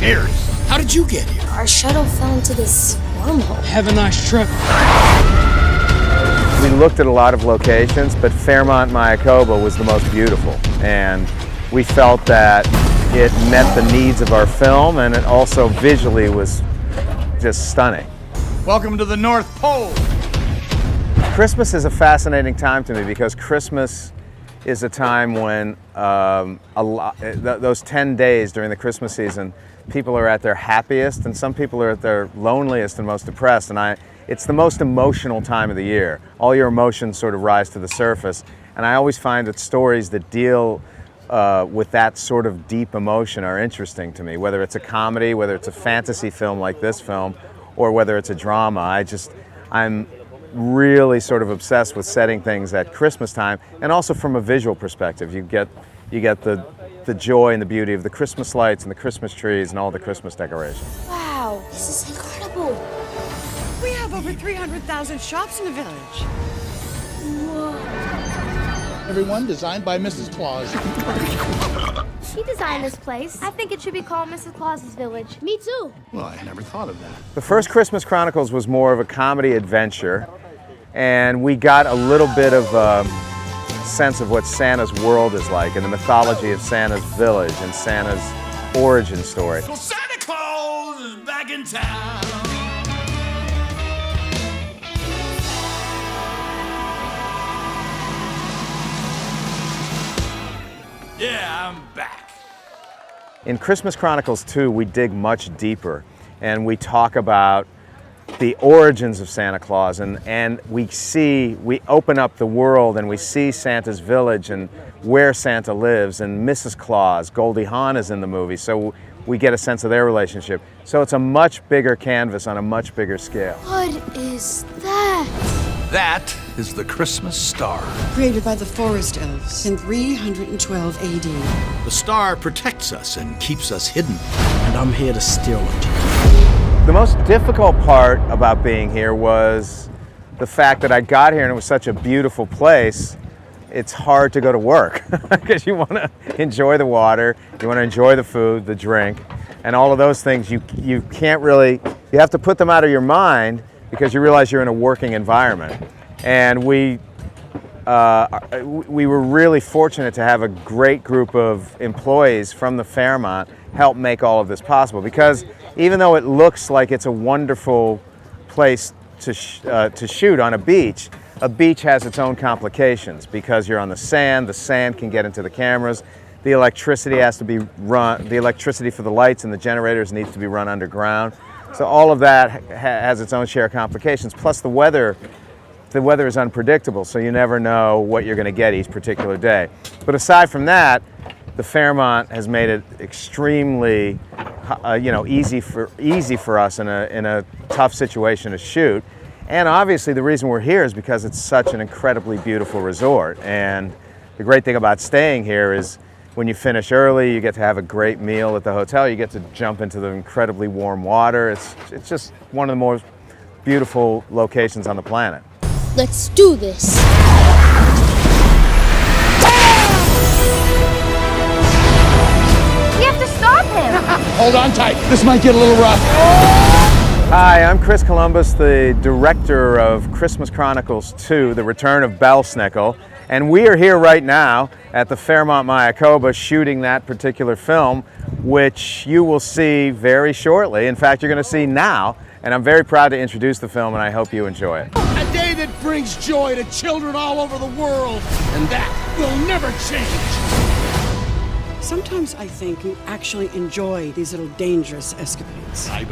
cares? How did you get here? Our shuttle fell into this wormhole. Have a nice trip. We looked at a lot of locations, but Fairmont Mayakoba was the most beautiful. And we felt that it met the needs of our film, and it also visually was just stunning. Welcome to the North Pole. Christmas is a fascinating time to me because Christmas is a time when those 10 days during the Christmas season, people are at their happiest and some people are at their loneliest and most depressed. And it's the most emotional time of the year. All your emotions sort of rise to the surface. And I always find that stories that deal with that sort of deep emotion are interesting to me, whether it's a comedy, whether it's a fantasy film like this film, or whether it's a drama. I'm really sort of obsessed with setting things at Christmas time, and also from a visual perspective. You get the joy and the beauty of the Christmas lights and the Christmas trees and all the Christmas decorations. Wow, this is incredible. We have over 300,000 shops in the village. Whoa. Everyone designed by Mrs. Claus. She designed this place. I think it should be called Mrs. Claus's Village. Me too. Well, I never thought of that. The first Christmas Chronicles was more of a comedy adventure, and we got a little bit of a sense of what Santa's world is like and the mythology of Santa's village and Santa's origin story. Well, Santa Claus is back in town. Yeah, I'm back. In Christmas Chronicles 2, we dig much deeper and we talk about the origins of Santa Claus, and we open up the world and we see Santa's village and where Santa lives, and Mrs. Claus, Goldie Hawn, is in the movie, so we get a sense of their relationship. So it's a much bigger canvas on a much bigger scale. What is that? That is the Christmas star. Created by the forest elves in 312 AD. The star protects us and keeps us hidden. And I'm here to steal it. The most difficult part about being here was the fact that I got here and it was such a beautiful place. It's hard to go to work because you want to enjoy the water, you want to enjoy the food, the drink, and all of those things. You can't really, you have to put them out of your mind because you realize you're in a working environment. And we were really fortunate to have a great group of employees from the Fairmont help make all of this possible, because even though it looks like it's a wonderful place to shoot on a beach has its own complications because you're on the sand can get into the cameras, the electricity has to be run, the electricity for the lights and the generators needs to be run underground. So all of that has its own share of complications, plus the weather is unpredictable, so you never know what you're going to get each particular day. But aside from that, the Fairmont has made it extremely easy for us in a tough situation to shoot. And obviously the reason we're here is because it's such an incredibly beautiful resort. And the great thing about staying here is when you finish early, you get to have a great meal at the hotel, you get to jump into the incredibly warm water. It's just one of the most beautiful locations on the planet. Let's do this. We have to stop him. Hold on tight. This might get a little rough. Hi, I'm Chris Columbus, the director of Christmas Chronicles 2, The Return of Belsnickel, and we are here right now at the Fairmont Mayakoba shooting that particular film, which you will see very shortly. In fact, you're going to see now, and I'm very proud to introduce the film, and I hope you enjoy it. A day that brings joy to children all over the world, and that will never change. Sometimes I think you actually enjoy these little dangerous escapades. I